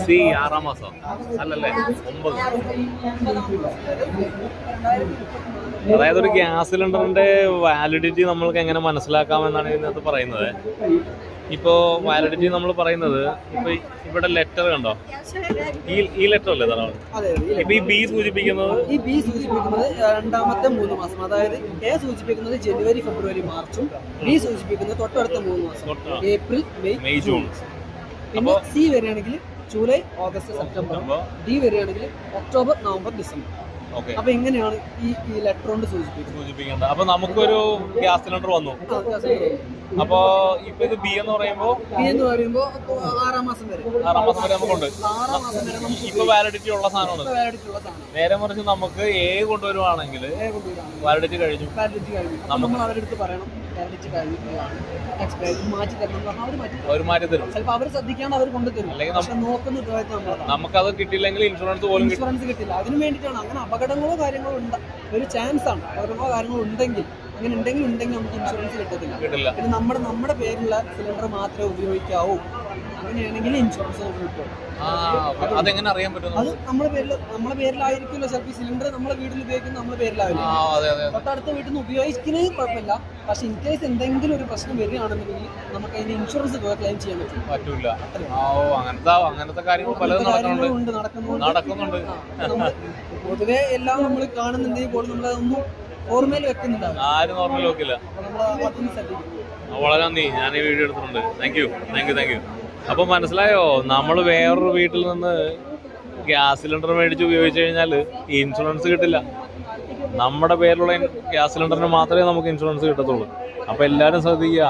C 6-ാം മാസം അല്ലല്ലേ 9. അതായത് ഒരു ഗ്യാസ് സിലിണ്ടറിന്റെ വാലിഡിറ്റി നമ്മൾക്ക് എങ്ങനെ മനസ്സിലാക്കാമെന്നാണ് ഇതിനകത്ത് പറയുന്നത്. ഇപ്പോൾ വാലിഡിറ്റി നമ്മൾ പറയുന്നത് ഇപ്പൊ ഇവിടെ ലെറ്റർ കണ്ടോ, ഈ ലെറ്റർ അല്ലേ തരാണ്. ഇപ്പൊ ഈ ബി സൂചിപ്പിക്കുന്നത് രണ്ടാമത്തെ 3 മാസം, അതായത് എ സൂചിപ്പിക്കുന്നത് ജനുവരി ഫെബ്രുവരി മാർച്ചും, ബി സൂചിപ്പിക്കുന്നത് തൊട്ടടുത്ത 3 മാസം ഏപ്രിൽ മെയ് ജൂൺ. പിന്നെ സി വരികയാണെങ്കിൽ ജൂലൈ ഓഗസ്റ്റ് സെപ്റ്റംബർ, ഡി വരികയാണെങ്കിൽ ഒക്ടോബർ നവംബർ ഡിസംബർ. അപ്പൊ എങ്ങനെയാണ് ഈ ലെറ്റർ കൊണ്ട് സൂചിപ്പിക്കുന്നത്? അപ്പൊ നമുക്കൊരു ഗ്യാസ് സിലിണ്ടർ വന്നു. അപ്പൊ ഇപ്പൊ ഇത് ബി എന്ന് പറയുമ്പോ 6-ാം മാസം വരെ നമുക്കുണ്ട്. ഇപ്പൊ വാലിഡിറ്റി ഉള്ള സാധനമാണ്. നേരെ മറിച്ച് നമുക്ക് എ കൊണ്ടുവരുവാണെങ്കിൽ വാലിഡിറ്റി കഴിഞ്ഞു. നമ്മൾ അവരെടുത്ത് പറയണം വാലിഡിറ്റി കഴിഞ്ഞിട്ടുള്ളതാണ്, മാറ്റി തരണം. അവർ മാറ്റി തരും. ചിലപ്പോൾ അവർ ശ്രദ്ധിക്കാണ്ട് അവർ കൊണ്ടുതരും. പക്ഷെ നോക്കുന്ന നമുക്കത് കിട്ടിയില്ലെങ്കിൽ ഇൻഷുറൻസ് കിട്ടില്ല. അതിനു വേണ്ടിയിട്ടാണ്. അങ്ങനെ അപകടങ്ങളോ കാര്യങ്ങളോ ഒരു ചാൻസ് ആണ്. അപകടങ്ങളോ കാര്യങ്ങളോ ഉണ്ടെങ്കിൽ നമുക്ക് ഇൻഷുറൻസ് കിട്ടത്തില്ല. പിന്നെ നമ്മുടെ പേരിലുള്ള സിലിണ്ടർ മാത്രമേ ഉപയോഗിക്കാവൂ. അങ്ങനെയാണെങ്കിൽ ഇൻഷുറൻസ് കിട്ടും. അതെങ്ങനെ അറിയാൻ പറ്റും? അത് നമ്മുടെ പേരിലായിരിക്കുമല്ലോ. ചിലപ്പോൾ സിലിണ്ടർ നമ്മുടെ വീട്ടിൽ ഉപയോഗിക്കുന്ന നമ്മുടെ പേരിലാവില്ല. തൊട്ടടുത്ത വീട്ടിൽ നിന്ന് ഉപയോഗിക്കുന്നത് കുഴപ്പമില്ല. പക്ഷെ ഇൻ കേസ് എന്തെങ്കിലും ഒരു പ്രശ്നം വരികയാണെന്നുണ്ടെങ്കിൽ നമുക്ക് അതിന്റെ ഇൻഷുറൻസ് ക്ലെയിം ചെയ്യാൻ പറ്റൂല. അങ്ങനത്തെ കാര്യങ്ങൾ പലതും നടക്കുന്നുണ്ട്. പൊതുവെ എല്ലാം നമ്മൾ കാണുന്നുണ്ടെങ്കിൽ പോലും നമ്മളതൊന്നും ഓർമ്മയിൽ വെക്കുന്നുണ്ടാവും. ആരും ഓർമ്മയിൽ വെക്കില്ല. വളരെ നന്ദി. ഞാൻ ഈ വീഡിയോ എടുത്തിട്ടുണ്ട്. Thank you. അപ്പൊ മനസ്സിലായോ, നമ്മൾ വേറൊരു വീട്ടിൽ നിന്ന് ഗ്യാസ് സിലിണ്ടർ മേടിച്ച് ഉപയോഗിച്ച് കഴിഞ്ഞാൽ ഇൻഷുറൻസ് കിട്ടില്ല. നമ്മുടെ പേരിലുള്ള ഗ്യാസ് സിലിണ്ടറിന് മാത്രമേ നമുക്ക് ഇൻഷുറൻസ് കിട്ടത്തുള്ളൂ. അപ്പോൾ എല്ലാവരും ശ്രദ്ധിക്കുക,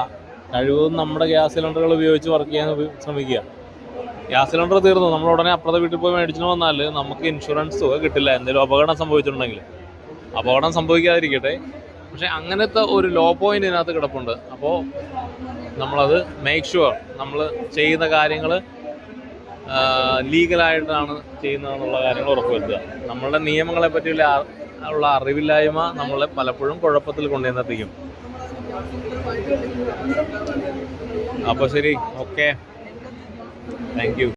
കഴിവതും നമ്മുടെ ഗ്യാസ് സിലിണ്ടറുകൾ ഉപയോഗിച്ച് വർക്ക് ചെയ്യാൻ ശ്രമിക്കുക. ഗ്യാസ് സിലിണ്ടർ തീർന്നു, നമ്മൾ ഉടനെ അപ്പുറത്തെ വീട്ടിൽ പോയി മേടിച്ചു വന്നാൽ നമുക്ക് ഇൻഷുറൻസ് കിട്ടില്ല. എന്തെങ്കിലും അപകടം സംഭവിച്ചിട്ടുണ്ടെങ്കിൽ. അപകടം സംഭവിക്കാതിരിക്കട്ടെ, പക്ഷെ അങ്ങനത്തെ ഒരു ലോ പോയിന്റ് ഇതിനകത്ത് കിടപ്പുണ്ട്. അപ്പോൾ നമ്മളത് മേക്ക് ഷുവർ നമ്മൾ ചെയ്യുന്ന കാര്യങ്ങൾ ലീഗലായിട്ടാണ് ചെയ്യുന്നതെന്നുള്ള കാര്യങ്ങൾ ഉറപ്പുവരുത്തുക. നമ്മളുടെ നിയമങ്ങളെ പറ്റിയുള്ള അറിവില്ലായ്മ നമ്മളെ പലപ്പോഴും കുഴപ്പത്തിൽ കൊണ്ടുവന്നെത്തിക്കും. അപ്പോൾ ശരി, ഓക്കെ, താങ്ക് യു.